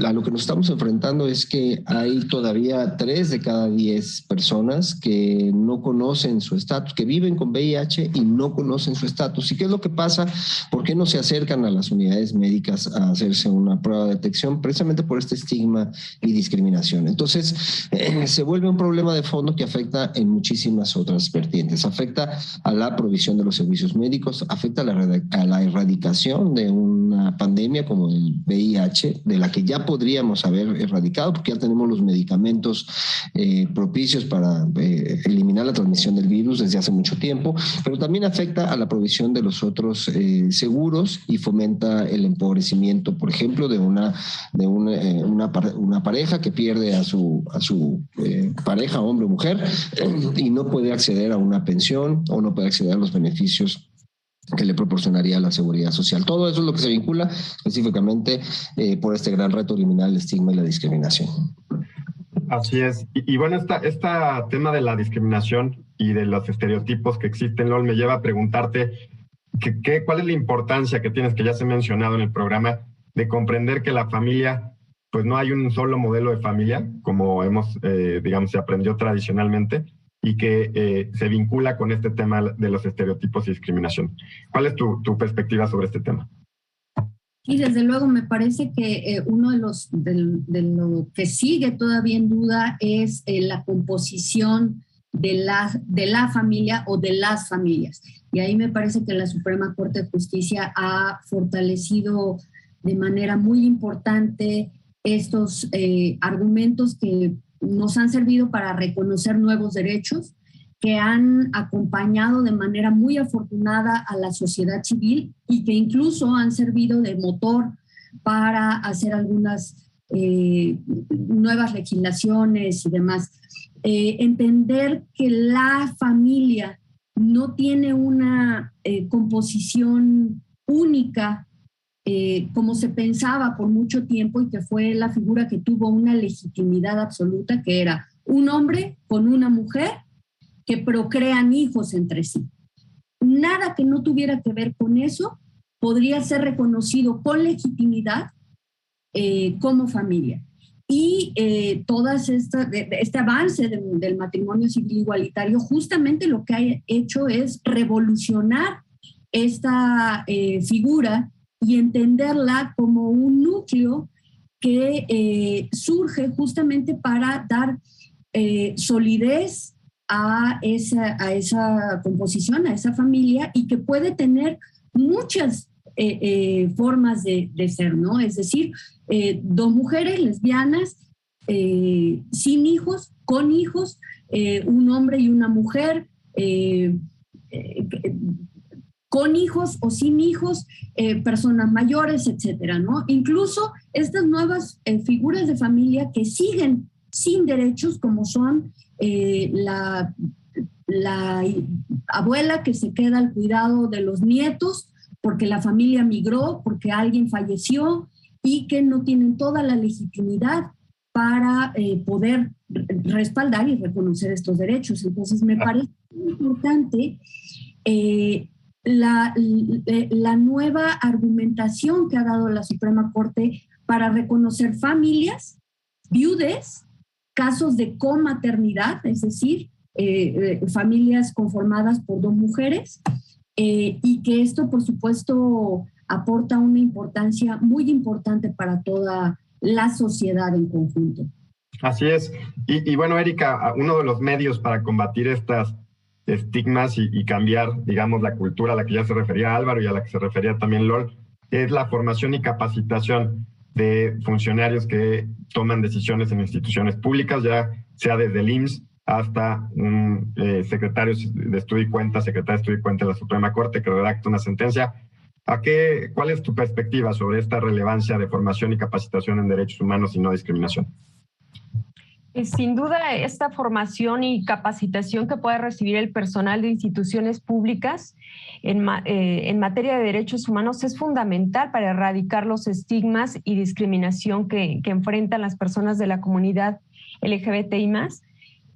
Speaker 2: A lo que nos estamos enfrentando es que hay todavía 3 de cada 10 personas que no conocen su estatus, que viven con VIH y no conocen su estatus. ¿Y qué es lo que pasa? ¿Por qué no se acercan a las unidades médicas a hacerse una prueba de detección? Precisamente por este estigma y discriminación. Entonces, se vuelve un problema de fondo que afecta en muchísimas otras vertientes. Afecta a la provisión de los servicios médicos, afecta a la erradicación de una pandemia como el VIH, de la que ya podríamos haber erradicado, porque ya tenemos los medicamentos propicios para eliminar la transmisión del virus desde hace mucho tiempo, pero también afecta a la provisión de los otros seguros y fomenta el empobrecimiento, por ejemplo, de una pareja que pierde a su pareja, hombre o mujer, y no puede acceder a una pensión o no puede acceder a los beneficios que le proporcionaría la seguridad social. Todo eso es lo que se vincula específicamente por este gran reto eliminar el estigma y la discriminación.
Speaker 1: Así es. Y bueno, este tema de la discriminación y de los estereotipos que existen, LOL, me lleva a preguntarte cuál es la importancia que tienes, que ya se ha mencionado en el programa, de comprender que la familia, pues no hay un solo modelo de familia, como se aprendió tradicionalmente, y que se vincula con este tema de los estereotipos y discriminación. ¿Cuál es tu perspectiva sobre este tema?
Speaker 3: Y desde luego me parece que uno de lo que sigue todavía en duda es la composición de la familia o de las familias. Y ahí me parece que la Suprema Corte de Justicia ha fortalecido de manera muy importante estos argumentos que nos han servido para reconocer nuevos derechos, que han acompañado de manera muy afortunada a la sociedad civil y que incluso han servido de motor para hacer algunas nuevas legislaciones y demás. Entender que la familia no tiene una composición única como se pensaba por mucho tiempo, y que fue la figura que tuvo una legitimidad absoluta, que era un hombre con una mujer que procrean hijos entre sí. Nada que no tuviera que ver con eso podría ser reconocido con legitimidad como familia. Y este avance del matrimonio civil igualitario justamente lo que ha hecho es revolucionar esta figura y entenderla como un núcleo que surge justamente para dar solidez a esa composición, a esa familia, y que puede tener muchas formas de ser, ¿no? Es decir, 2 mujeres lesbianas sin hijos, con hijos, un hombre y una mujer, con hijos o sin hijos, personas mayores, etcétera, ¿no? Incluso estas nuevas figuras de familia que siguen sin derechos, como son la abuela que se queda al cuidado de los nietos porque la familia migró, porque alguien falleció, y que no tienen toda la legitimidad para poder respaldar y reconocer estos derechos. Entonces, me parece muy importante la nueva argumentación que ha dado la Suprema Corte para reconocer familias, viudes casos de comaternidad, es decir, familias conformadas por 2 mujeres, y que esto, por supuesto, aporta una importancia muy importante para toda la sociedad en conjunto.
Speaker 1: Así es. Y bueno, Erika, uno de los medios para combatir estas estigmas y cambiar, digamos, la cultura a la que ya se refería Álvaro y a la que se refería también Lol, es la formación y capacitación de funcionarios que toman decisiones en instituciones públicas, ya sea desde el IMSS hasta un secretario de Estudio y Cuenta, secretario de Estudio y Cuenta de la Suprema Corte que redacta una sentencia. ¿Cuál es tu perspectiva sobre esta relevancia de formación y capacitación en derechos humanos y no discriminación?
Speaker 4: Sin duda, esta formación y capacitación que puede recibir el personal de instituciones públicas en materia de derechos humanos es fundamental para erradicar los estigmas y discriminación que enfrentan las personas de la comunidad LGBTI+.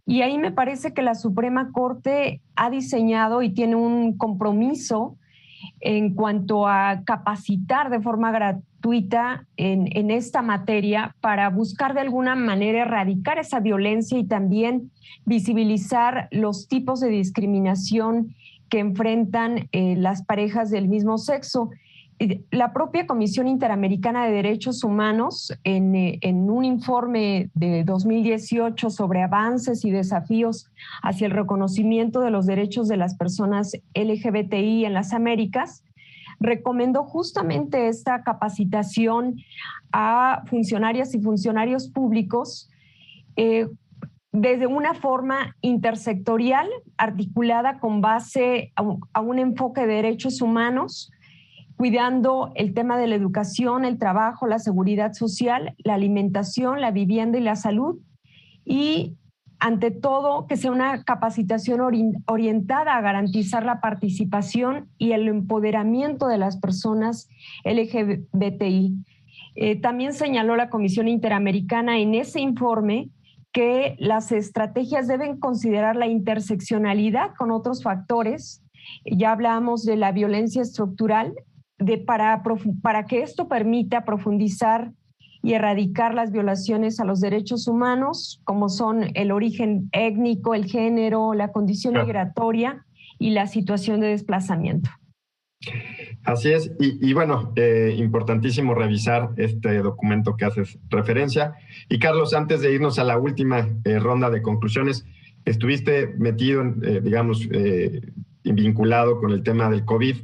Speaker 4: Y ahí me parece que la Suprema Corte ha diseñado y tiene un compromiso en cuanto a capacitar de forma gratuita en esta materia para buscar de alguna manera erradicar esa violencia y también visibilizar los tipos de discriminación que enfrentan las parejas del mismo sexo. La propia Comisión Interamericana de Derechos Humanos, en un informe de 2018 sobre avances y desafíos hacia el reconocimiento de los derechos de las personas LGBTI en las Américas, recomendó justamente esta capacitación a funcionarias y funcionarios públicos desde una forma intersectorial, articulada con base a un enfoque de derechos humanos, cuidando el tema de la educación, el trabajo, la seguridad social, la alimentación, la vivienda y la salud, y ante todo que sea una capacitación orientada a garantizar la participación y el empoderamiento de las personas LGBTI. También señaló la Comisión Interamericana en ese informe que las estrategias deben considerar la interseccionalidad con otros factores. Ya hablamos de la violencia estructural, para que esto permita profundizar y erradicar las violaciones a los derechos humanos, como son el origen étnico, el género, la condición migratoria y la situación de desplazamiento.
Speaker 1: Así es, y bueno, importantísimo revisar este documento que haces referencia. Y Carlos, antes de irnos a la última ronda de conclusiones, estuviste metido, vinculado con el tema del COVID.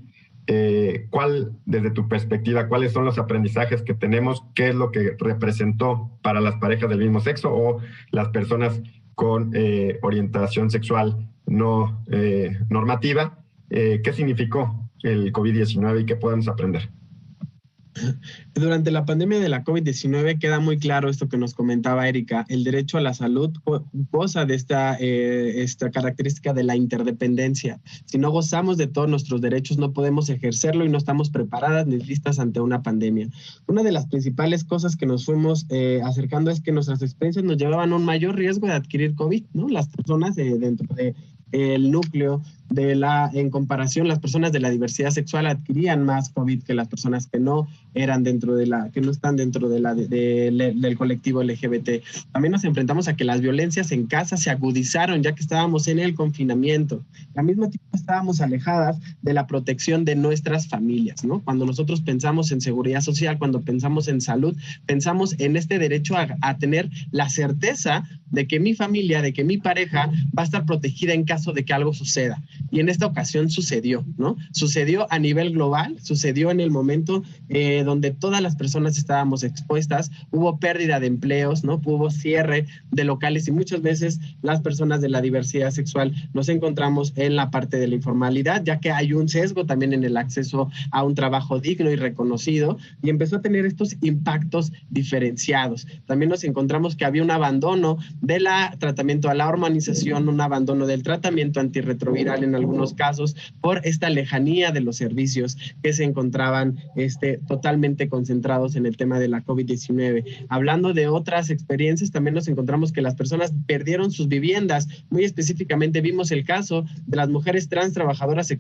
Speaker 1: Desde tu perspectiva, ¿cuáles son los aprendizajes que tenemos? ¿Qué es lo que representó para las parejas del mismo sexo o las personas con orientación sexual no normativa? ¿Qué significó el COVID-19 y qué podemos aprender?
Speaker 5: Durante la pandemia de la COVID-19 queda muy claro esto que nos comentaba Erika. El derecho a la salud goza de esta característica de la interdependencia. Si no gozamos de todos nuestros derechos, no podemos ejercerlo y no estamos preparadas ni listas ante una pandemia. Una de las principales cosas que nos fuimos acercando es que nuestras experiencias nos llevaban a un mayor riesgo de adquirir COVID, ¿no? Las personas dentro del núcleo en comparación, las personas de la diversidad sexual adquirían más COVID que las personas que no eran que no están dentro del colectivo LGBT. También nos enfrentamos a que las violencias en casa se agudizaron ya que estábamos en el confinamiento. Al mismo tiempo estábamos alejadas de la protección de nuestras familias, ¿no? Cuando nosotros pensamos en seguridad social, cuando pensamos en salud, pensamos en este derecho a tener la certeza de que mi familia, de que mi pareja va a estar protegida en caso de que algo suceda. Y en esta ocasión sucedió, ¿no? Sucedió a nivel global, sucedió en el momento donde todas las personas estábamos expuestas, hubo pérdida de empleos, ¿no? Hubo cierre de locales y muchas veces las personas de la diversidad sexual nos encontramos en la parte de la informalidad, ya que hay un sesgo también en el acceso a un trabajo digno y reconocido, y empezó a tener estos impactos diferenciados. También nos encontramos que había un abandono del tratamiento a la hormonización, un abandono del tratamiento antirretroviral en algunos casos por esta lejanía de los servicios que se encontraban totalmente concentrados en el tema de la COVID-19. Hablando de otras experiencias, también nos encontramos que las personas perdieron sus viviendas. Muy específicamente vimos el caso de las mujeres trans trabajadoras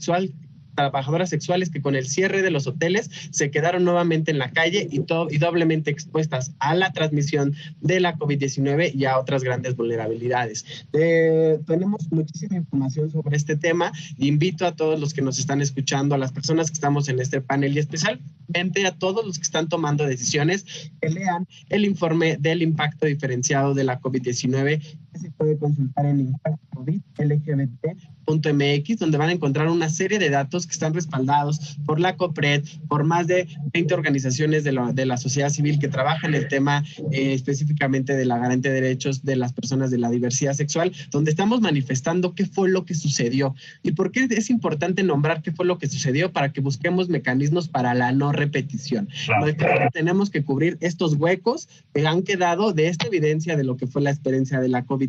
Speaker 5: trabajadoras sexuales que con el cierre de los hoteles se quedaron nuevamente en la calle y doblemente expuestas a la transmisión de la COVID-19 y a otras grandes vulnerabilidades. Tenemos muchísima información sobre este tema. Invito a todos los que nos están escuchando, a las personas que estamos en este panel y especialmente a todos los que están tomando decisiones, que lean el informe del impacto diferenciado de la COVID-19 que se puede consultar en impacto-covid-lgbt.mx, donde van a encontrar una serie de datos que están respaldados por la COPRED, por más de 20 organizaciones de la sociedad civil que trabajan el tema específicamente de la garantía de derechos de las personas de la diversidad sexual, donde estamos manifestando qué fue lo que sucedió y por qué es importante nombrar qué fue lo que sucedió para que busquemos mecanismos para la no repetición. Claro. Tenemos que cubrir estos huecos que han quedado de esta evidencia de lo que fue la experiencia de la COVID-19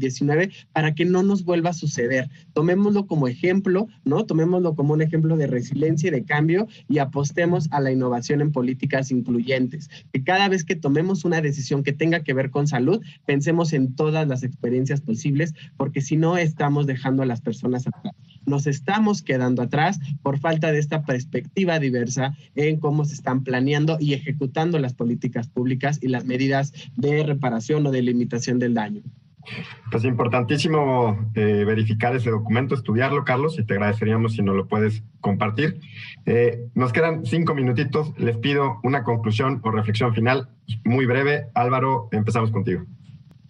Speaker 5: para que no nos vuelva a suceder. Tomémoslo como ejemplo, ¿no? Tomémoslo como un ejemplo de resiliencia y de cambio y apostemos a la innovación en políticas incluyentes. Que cada vez que tomemos una decisión que tenga que ver con salud, pensemos en todas las experiencias posibles, porque si no estamos dejando a las personas atrás. Nos estamos quedando atrás por falta de esta perspectiva diversa en cómo se están planeando y ejecutando las políticas públicas y las medidas de reparación o de limitación del daño.
Speaker 1: Pues importantísimo verificar ese documento, estudiarlo, Carlos, y te agradeceríamos si nos lo puedes compartir. Nos quedan 5 minutitos. Les pido una conclusión o reflexión final muy breve. Álvaro, empezamos contigo.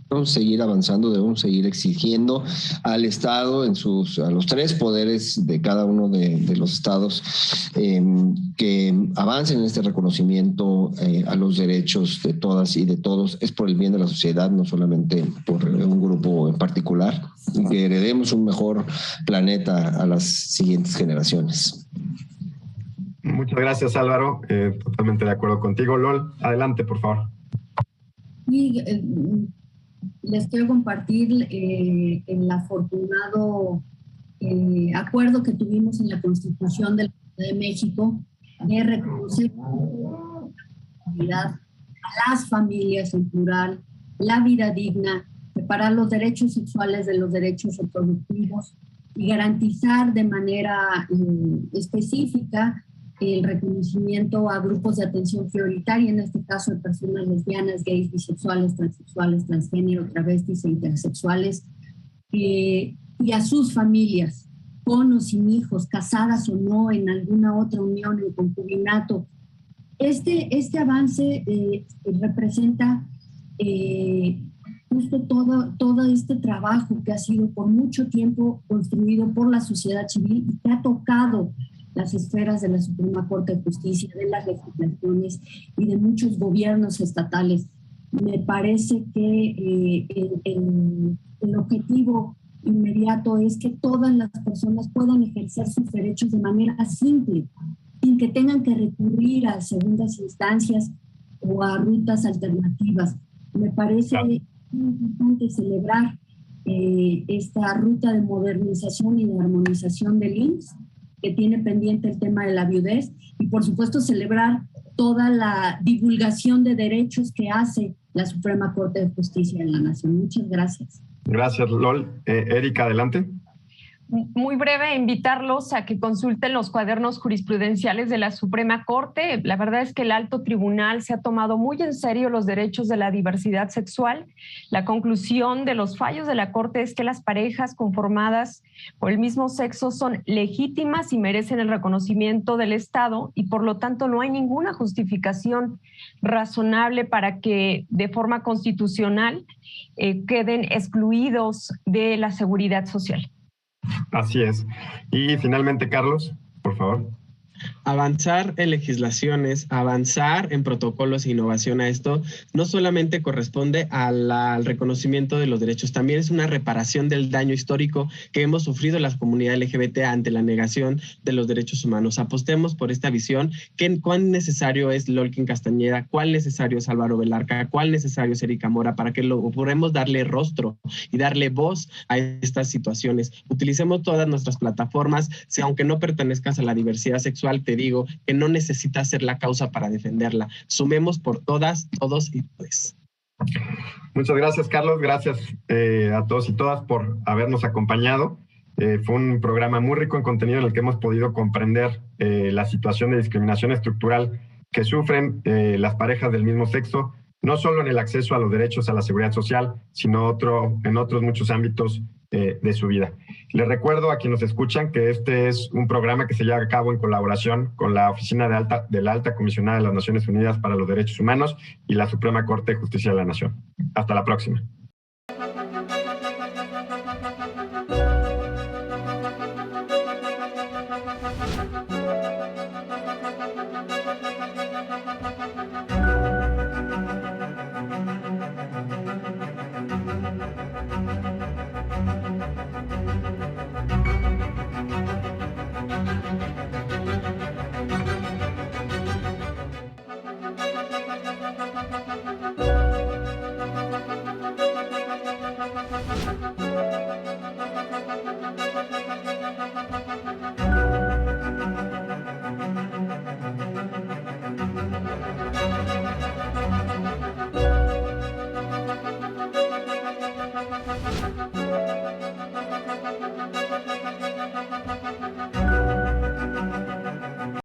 Speaker 2: Debemos seguir avanzando, debemos seguir exigiendo al Estado, a los 3 poderes de cada uno de los estados, que avancen en este reconocimiento a los derechos de todas y de todos. Es por el bien de la sociedad, no solamente por un grupo en particular, y que heredemos un mejor planeta a las siguientes generaciones.
Speaker 1: Muchas gracias, Álvaro. Totalmente de acuerdo contigo. Lol, adelante, por favor.
Speaker 3: Sí, les quiero compartir el afortunado acuerdo que tuvimos en la Constitución de la Ciudad de México de reconocer a las familias en plural, la vida digna, separar los derechos sexuales de los derechos reproductivos y garantizar de manera específica el reconocimiento a grupos de atención prioritaria, en este caso de personas lesbianas, gays, bisexuales, transexuales, transgénero, travestis e intersexuales, y a sus familias, con o sin hijos, casadas o no, en alguna otra unión, en concubinato. Este avance representa justo todo este trabajo que ha sido por mucho tiempo construido por la sociedad civil y que ha tocado las esferas de la Suprema Corte de Justicia, de las legislaciones y de muchos gobiernos estatales. Me parece que el objetivo inmediato es que todas las personas puedan ejercer sus derechos de manera simple, sin que tengan que recurrir a segundas instancias o a rutas alternativas. Me parece muy importante celebrar esta ruta de modernización y de armonización del IMSS, que tiene pendiente el tema de la viudez, y por supuesto celebrar toda la divulgación de derechos que hace la Suprema Corte de Justicia de la Nación. Muchas gracias.
Speaker 1: Gracias, Lol. Erika, adelante.
Speaker 4: Muy breve, invitarlos a que consulten los cuadernos jurisprudenciales de la Suprema Corte. La verdad es que el alto tribunal se ha tomado muy en serio los derechos de la diversidad sexual. La conclusión de los fallos de la Corte es que las parejas conformadas por el mismo sexo son legítimas y merecen el reconocimiento del Estado, y por lo tanto no hay ninguna justificación razonable para que de forma constitucional queden excluidos de la seguridad social.
Speaker 1: Así es. Y finalmente, Carlos, por favor.
Speaker 5: Avanzar en legislaciones, avanzar en protocolos e innovación a esto, no solamente corresponde al reconocimiento de los derechos, también es una reparación del daño histórico que hemos sufrido las comunidades LGBT ante la negación de los derechos humanos. Apostemos por esta visión. ¿Cuán necesario es Lolkin Castañeda? ¿Cuál necesario es Álvaro Velarca? ¿Cuál necesario es Erika Mora? Para que podamos darle rostro y darle voz a estas situaciones. Utilicemos todas nuestras plataformas, si aunque no pertenezcas a la diversidad sexual, te digo que no necesitas ser la causa para defenderla. Sumemos por todas, todos y todes.
Speaker 1: Muchas gracias, Carlos. Gracias a todos y todas por habernos acompañado. Fue un programa muy rico en contenido en el que hemos podido comprender la situación de discriminación estructural que sufren las parejas del mismo sexo, no solo en el acceso a los derechos a la seguridad social, sino en otros muchos ámbitos de su vida. Les recuerdo a quienes nos escuchan que este es un programa que se lleva a cabo en colaboración con la Oficina de la Alta Comisionada de las Naciones Unidas para los Derechos Humanos y la Suprema Corte de Justicia de la Nación. Hasta la próxima.